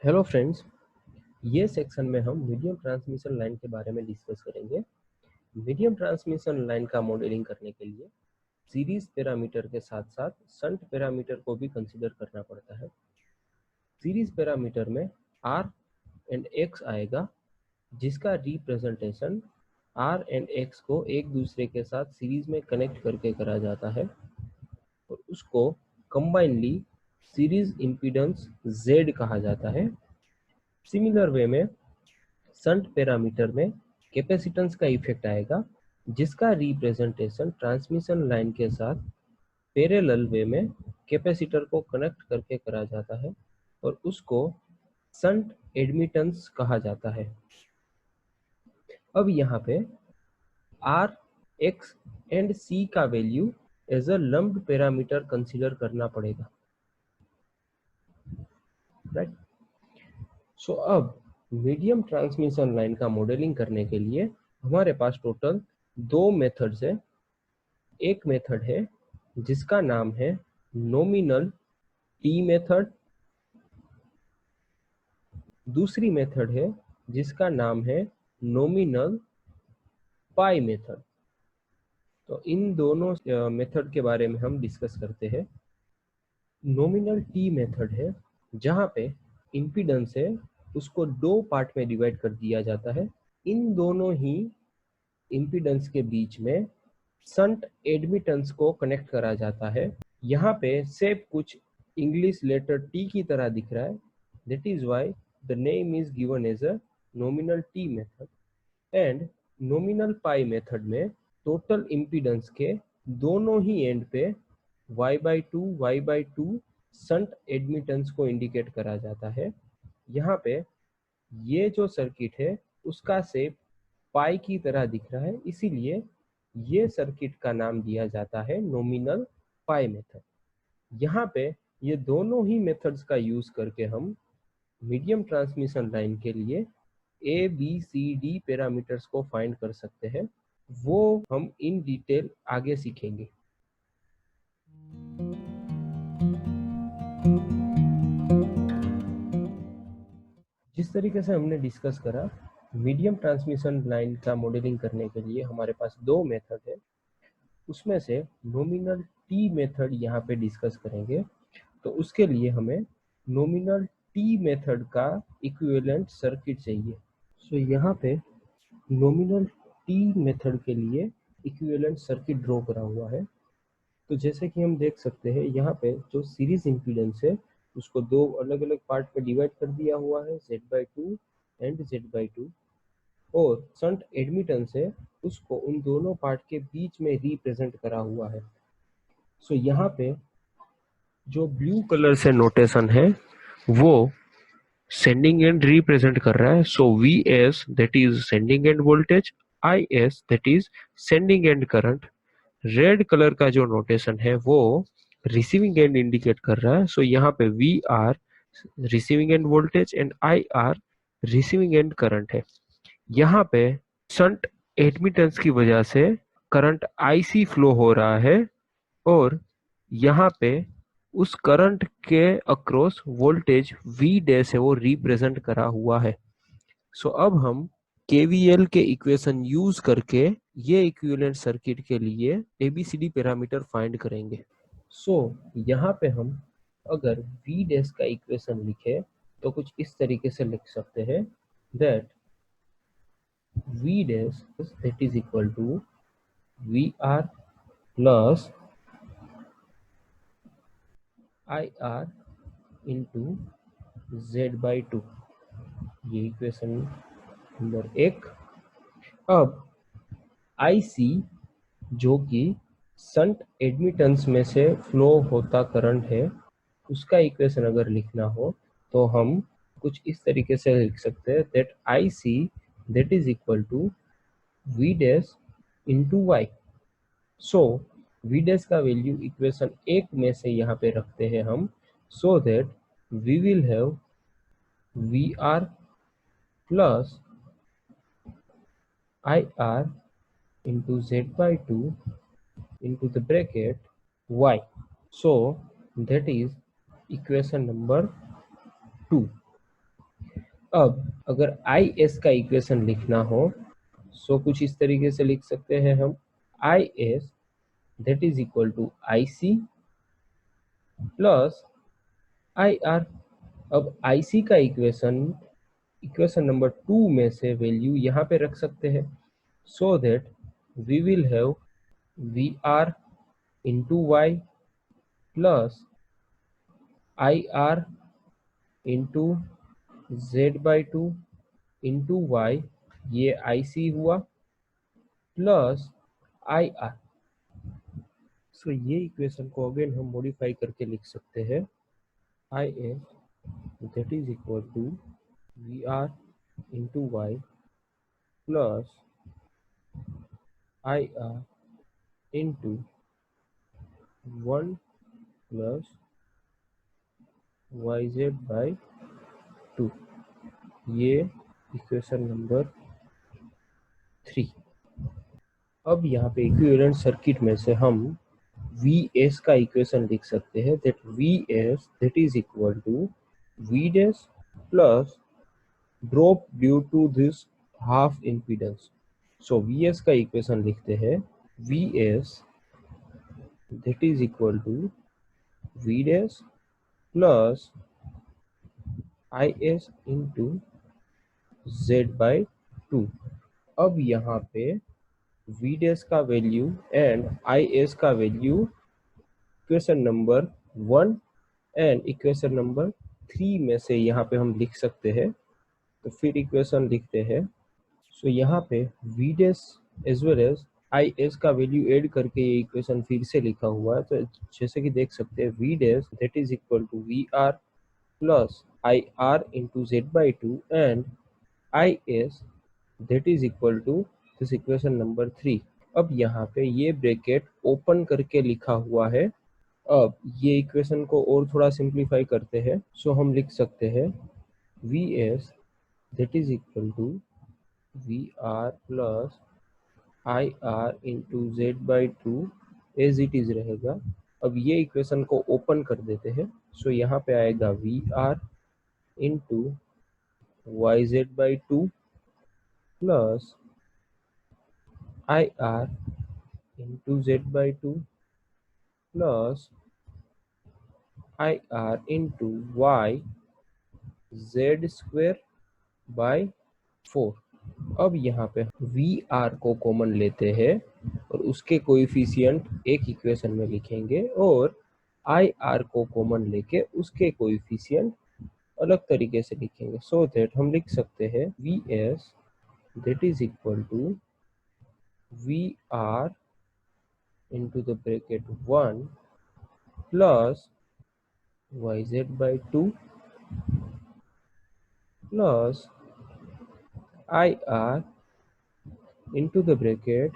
Hello friends, ये section में हम मीडियम ट्रांसमिशन लाइन के बारे में डिस्कस करेंगे। मीडियम ट्रांसमिशन लाइन का मॉडलिंग करने के लिए सीरीज पैरामीटर के साथ साथ शंट पैरामीटर को भी कंसीडर करना पड़ता है। सीरीज पैरामीटर में R एंड X आएगा, जिसका रिप्रेजेंटेशन R एंड X को एक दूसरे के साथ सीरीज में कनेक्ट करके करा जाता है और उसको कंबाइनली सीरीज इम्पीडेंस Z कहा जाता है। सिमिलर वे में शंट पैरामीटर में कैपेसिटेंस का इफेक्ट आएगा, जिसका रिप्रेजेंटेशन ट्रांसमिशन लाइन के साथ पैरेलल वे में कैपेसिटर को कनेक्ट करके करा जाता है और उसको शंट एडमिटेंस कहा जाता है। अब यहाँ पे R, X एंड C का value as a lumped parameter consider करना पड़ेगा, राइट। सो अब मीडियम ट्रांसमिशन लाइन का मॉडलिंग करने के लिए हमारे पास टोटल दो मेथड्स है। एक मेथड है जिसका नाम है नॉमिनल टी मेथड, दूसरी मेथड है जिसका नाम है नॉमिनल पाई मेथड। तो इन दोनों मेथड के बारे में हम डिस्कस करते हैं। नॉमिनल टी मेथड है जहाँ पे इम्पीडेंस है उसको दो पार्ट में डिवाइड कर दिया जाता है। इन दोनों ही इम्पीडेंस के बीच में शंट एडमिटेंस को कनेक्ट करा जाता है। यहाँ पे शेप कुछ इंग्लिश लेटर टी की तरह दिख रहा है, that is why the name is given as a nominal T method. And nominal pi method में टोटल इम्पीडेंस के दोनों ही एंड पे y/2 शंट एडमिटेंस को इंडिकेट करा जाता है। यहाँ पे ये जो सर्किट है उसका शेप पाई की तरह दिख रहा है, इसीलिए ये सर्किट का नाम दिया जाता है नॉमिनल पाई मेथड। यहाँ पे ये दोनों ही मेथड्स का यूज करके हम मीडियम ट्रांसमिशन लाइन के लिए ABCD पैरामीटर्स को फाइंड कर सकते हैं। वो हम इन डिटेल आगे सीखेंगे। जिस तरीके से हमने डिस्कस करा, मीडियम ट्रांसमिशन लाइन का मॉडलिंग करने के लिए हमारे पास दो मेथड है, उसमें से नॉमिनल टी मेथड यहाँ पे डिस्कस करेंगे। तो उसके लिए हमें नॉमिनल टी मेथड का इक्विवेलेंट सर्किट चाहिए। सो यहाँ पे नॉमिनल टी मेथड के लिए इक्विवेलेंट सर्किट ड्रॉ करा हुआ है। तो जैसे कि हम देख सकते हैं यहाँ पे जो सीरीज इम्पीडेंस है उसको दो अलग अलग पार्ट में डिवाइड कर दिया हुआ है, Z/2 एंड Z/2, और शंट एडमिटेंस है उसको उन दोनों पार्ट के बीच में रिप्रेजेंट करा हुआ है। सो यहाँ पे जो ब्लू कलर से नोटेशन है वो सेंडिंग एंड रिप्रेजेंट कर रहा है। सो Vs that is sending end voltage, Is that is sending end current. Red colour का जो नोटेशन है वो रिसीविंग एंड इंडिकेट कर रहा है। सो यहाँ पे Vr receiving end voltage and Ir receiving end current है। यहाँ पे शंट एडमिटेंस की वजह से करंट IC फ्लो हो रहा है और यहाँ पे उस करंट के अक्रॉस वोल्टेज V डैश है वो रिप्रेजेंट करा हुआ है। सो अब हम KVL के इक्वेशन यूज करके ये इक्विवेलेंट सर्किट के लिए ABCD पैरामीटर फाइंड करेंगे। सो यहाँ पे हम अगर V डैश का इक्वेशन लिखे तो कुछ इस तरीके से लिख सकते हैं that V dash that is equal to VR plus IR into Z/2। ये इक्वेशन नंबर 1। अब IC जो कि शंट एडमिटेंस में से फ्लो होता करंट है उसका इक्वेशन अगर लिखना हो तो हम कुछ इस तरीके से लिख सकते हैं that IC that is equal to V dash into Y। So V dash का वैल्यू इक्वेशन 1 में से यहाँ पे रखते हैं हम, so that we will have VR plus IR into Z/2 into the bracket Y. So that is equation number 2. अब अगर आई एस का इक्वेशन लिखना हो सो कुछ इस तरीके से लिख सकते हैं हम I S that is equal to I C plus I R. अब आई सी का इक्वेशन नंबर 2 में से वैल्यू यहाँ पे रख सकते हैं so that we will have V R into Y plus I R into Z by two into Y, ये आई सी हुआ, प्लस आई आर। सो ये इक्वेशन को अगेन हम मॉडिफाई करके लिख सकते हैं I S that is equal to V R into Y plus I R into 1 plus Y Z by 2, ये इक्वेशन नंबर 3। अब यहाँ पे इक्विवेलेंट सर्किट में से हम वी एस का इक्वेशन लिख सकते हैं that V S that is equal to V dash plus drop due to this half impedance. So V S का इक्वेशन लिखते हैं V S that is equal to V dash plus I S into Z by 2। अब यहाँ पे V dash का value and I S का value equation number 1 and equation number 3 में से यहाँ पे हम लिख सकते हैं। तो फिर इक्वेशन लिखते हैं सो यहाँ पे V dash as well as I S का वैल्यू ऐड करके ये इक्वेशन फिर से लिखा हुआ है। तो जैसे कि देख सकते हैं V dash that is equal to V R plus I R into Z by 2 and I S that is equal to this equation number 3। अब यहाँ पे ये ब्रैकेट ओपन करके लिखा हुआ है। अब ये इक्वेशन को और थोड़ा सिंप्लीफाई करते हैं सो हम लिख सकते हैं V S that is equal to V R plus I R into Z by 2 as it is रहेगा। अब ये इक्वेशन को ओपन कर देते हैं सो यहाँ पे आएगा V R into Y Z by 2 plus I R into Z by 2 plus I R into Y Z square by 4। अब यहाँ पे वी आर को कॉमन लेते हैं और उसके कोएफिशिएंट एक इक्वेशन में लिखेंगे और आई आर को कॉमन लेके उसके कोएफिशिएंट अलग तरीके से लिखेंगे सो दैट हम लिख सकते हैं V S that is equal to V R into the bracket 1 plus Y Z by 2 plus I R into the bracket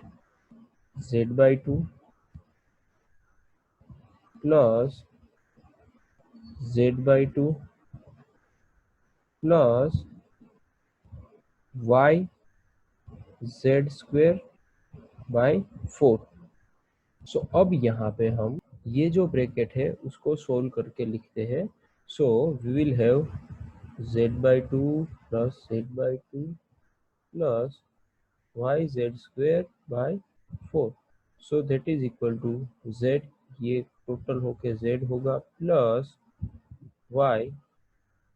z by 2 plus z by 2 plus y z square by 4। सो अब यहाँ पे हम ये जो bracket है उसको solve करके लिखते हैं so we will have z by 2 plus z by 2 plus y z square by 4। So that is equal to z, ये टोटल होके z होगा plus y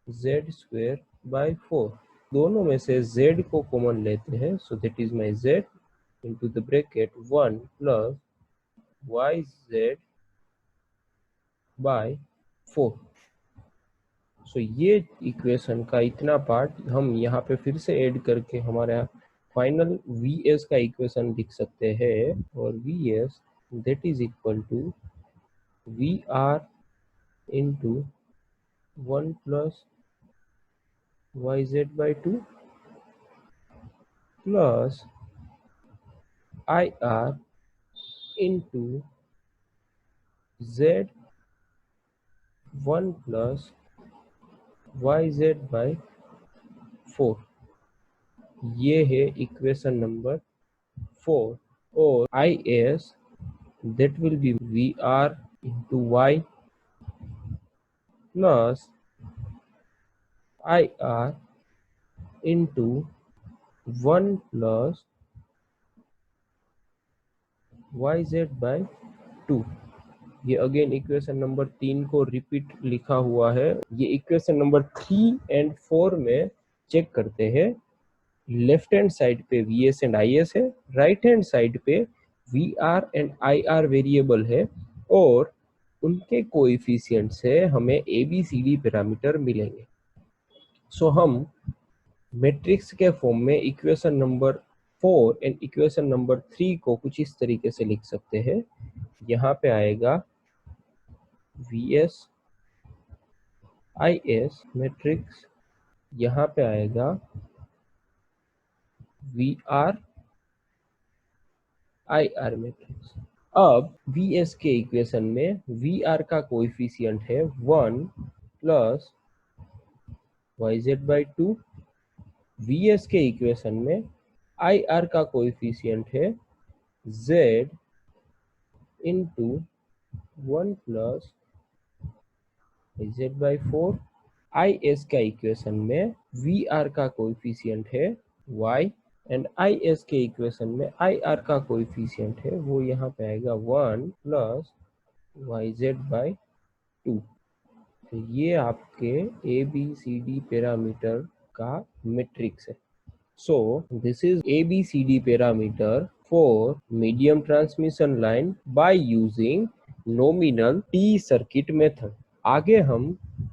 z square by 4। दोनों में से z को कॉमन लेते हैं so that is my z into the bracket 1 plus Y Z by 4। सो ये इक्वेशन का इतना पार्ट हम यहाँ पे फिर से ऐड करके हमारा फाइनल वी एस का इक्वेशन लिख सकते हैं और V S that is equal to V R into 1 plus Y Z by 2 plus I R into z 1 plus Y Z by 4। ये है इक्वेशन नंबर 4 और I S that will be V R into Y plus I R into 1 plus Y Z by 2। ये again equation number 3 को repeat लिखा हुआ है। ये equation number 3 and 4 में चेक करते हैं। लेफ्ट हैंड साइड पे V S and I S है, राइट हैंड साइड पे V R and I R variable है, और उनके कोएफिशिएंट से हमें A B C D parameter मिलेंगे। सो हम मैट्रिक्स के फॉर्म में equation number 4 and equation number 3 को कुछ इस तरीके से लिख सकते हैं। यहाँ पे आएगा V S I S matrix, यहाँ पे आएगा V R I R matrix. अब वी एस के इक्वेशन में वी आर का कोएफिशिएंट है 1 plus Y Z by 2। V S के इक्वेशन में आई आर का कोएफिशिएंट है z into 1 plus Z by 4। I S का इक्वेशन में वी आर का कोएफिशिएंट है y, एंड आई एस के इक्वेशन में आई आर का कोएफिशिएंट है वो यहाँ पे आएगा 1 प्लस वाई जेड बाई 2। तो ये आपके A B C D parameter का मैट्रिक्स है। So this is ABCD parameter for medium transmission line by using nominal T circuit method। आगे हम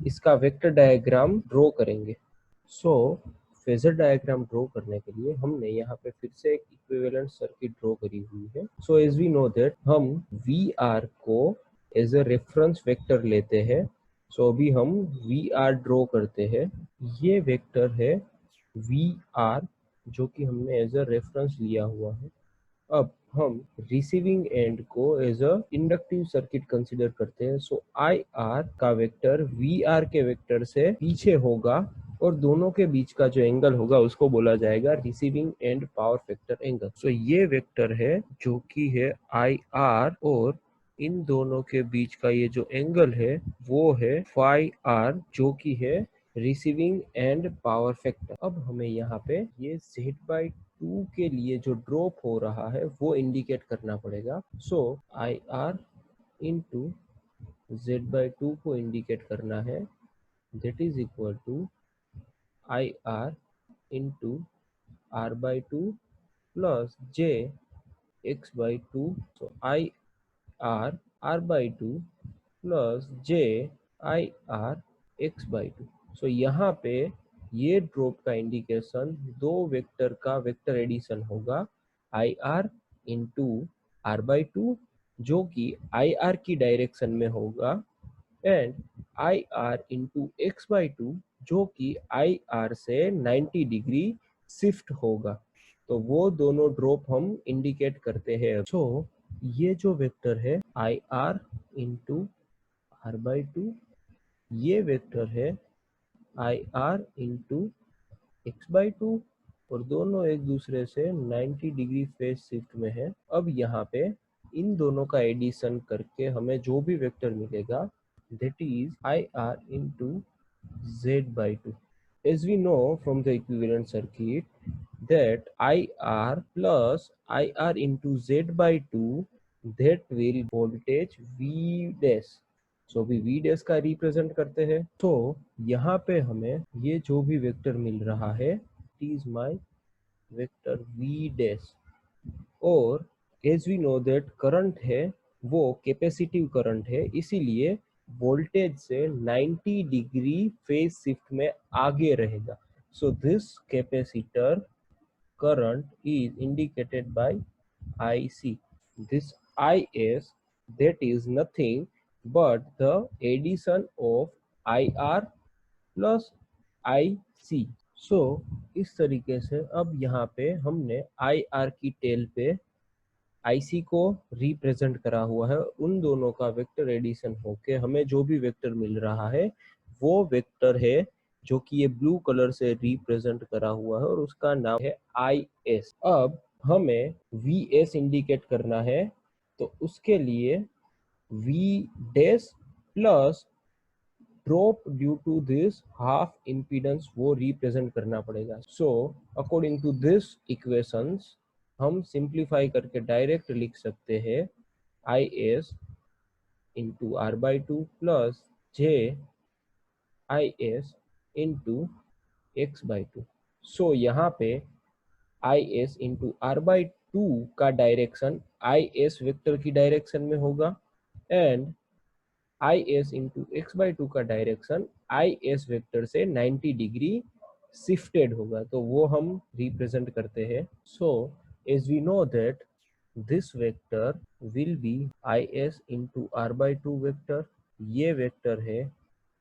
इसका वेक्टर डायग्राम ड्रॉ करेंगे। So फेजर डायग्राम ड्रॉ करने के लिए हमने यहाँ पे फिर से एक इक्विवेलेंट सर्किट ड्रॉ करी हुई है। So as we know that हम VR को एज ए रेफरेंस वेक्टर लेते हैं। So अभी हम VR ड्रॉ करते हैं। ये वेक्टर है VR जो कि हमने एज अ रेफरेंस लिया हुआ है। अब हम रिसीविंग एंड को as a inductive circuit consider करते हैं। सो आई आर का वेक्टर वी आर के वेक्टर से पीछे होगा, और दोनों के बीच का जो एंगल होगा उसको बोला जाएगा receiving end power factor angle. So ये वेक्टर है जो कि है आई आर, और इन दोनों के बीच का ये जो एंगल है वो है फाई आर जो कि है रिसीविंग एंड पावर फैक्टर। अब हमें यहाँ पे ये Z/2 के लिए जो ड्रॉप हो रहा है वो इंडिकेट करना पड़ेगा। सो आई आर इंटू Z/2 को इंडिकेट करना है, that is equal to I R into R/2 plus J X/2। So I R R/2 plus J I R X/2। सो यहाँ पे ये ड्रॉप का इंडिकेशन दो वेक्टर का वेक्टर एडिशन होगा, आई आर इंटू R/2 जो कि आई आर की डायरेक्शन में होगा, and I R into X/2 जो कि आई आर से 90 डिग्री शिफ्ट होगा। तो वो दोनों ड्रॉप हम इंडिकेट करते हैं। सो ये जो वेक्टर है आई आर इंटू R/2, ये वेक्टर है आई आर इंटू X/2, और दोनों एक दूसरे से 90 डिग्री फेज शिफ्ट में है। अब यहाँ पे इन दोनों का एडिशन करके हमें जो भी वेक्टर मिलेगा that is I R into Z/2। As we know from the equivalent circuit that IR plus IR into Z/2 that will voltage V dash। सो अभी V डैश का रिप्रेजेंट करते हैं। तो यहाँ पे हमें ये जो भी वेक्टर मिल रहा है it is my vector V dash, और as we know that current है वो कैपेसिटिव करंट है, इसीलिए वोल्टेज से 90 डिग्री फेज शिफ्ट में आगे रहेगा। So this capacitor current is indicated by IC. This IS, that is nothing but the addition of IR plus IC. So इस तरीके से अब यहाँ पे हमने IR की टेल पे IC को रिप्रेजेंट करा हुआ है। उन दोनों का वेक्टर एडिशन होके हमें जो भी वेक्टर मिल रहा है वो वेक्टर है जो कि ये ब्लू कलर से रिप्रेजेंट करा हुआ है, और उसका नाम है IS। अब हमें VS इंडिकेट करना है, तो उसके लिए V dash plus drop due to this half impedance वो रिप्रेजेंट करना पड़ेगा। So according to this equations हम सिंप्लीफाई करके डायरेक्ट लिख सकते हैं I S into R by two plus J I S into X by two. So यहाँ पे I S into R by two का डायरेक्शन आई एस वेक्टर की direction में होगा and I S into X by two का direction I S vector से 90 degree shifted होगा, तो वो हम रिप्रेजेंट करते हैं। So as we know that this vector will be I S into R by two vector, ये वेक्टर है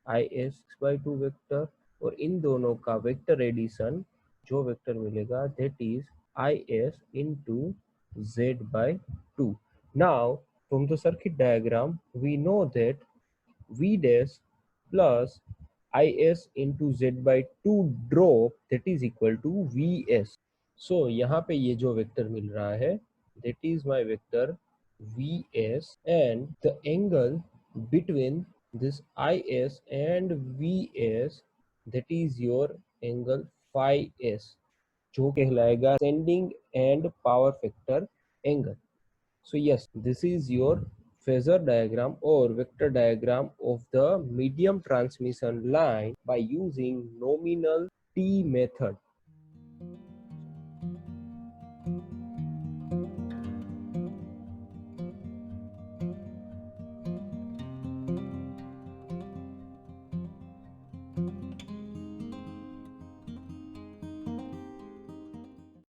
I S by two vector, और इन दोनों का वेक्टर एडिशन जो वेक्टर मिलेगा that is I S into Z by two. Now from the circuit diagram we know that v dash plus is into z by 2 drop that is equal to vs। so यहाँ पे ये जो vector मिल रहा है that is my vector vs and the angle between this is and vs that is your angle phi s जो कहलाएगा ascending and power factor angle। So yes, this is your phasor diagram or vector diagram of the medium transmission line by using nominal T method।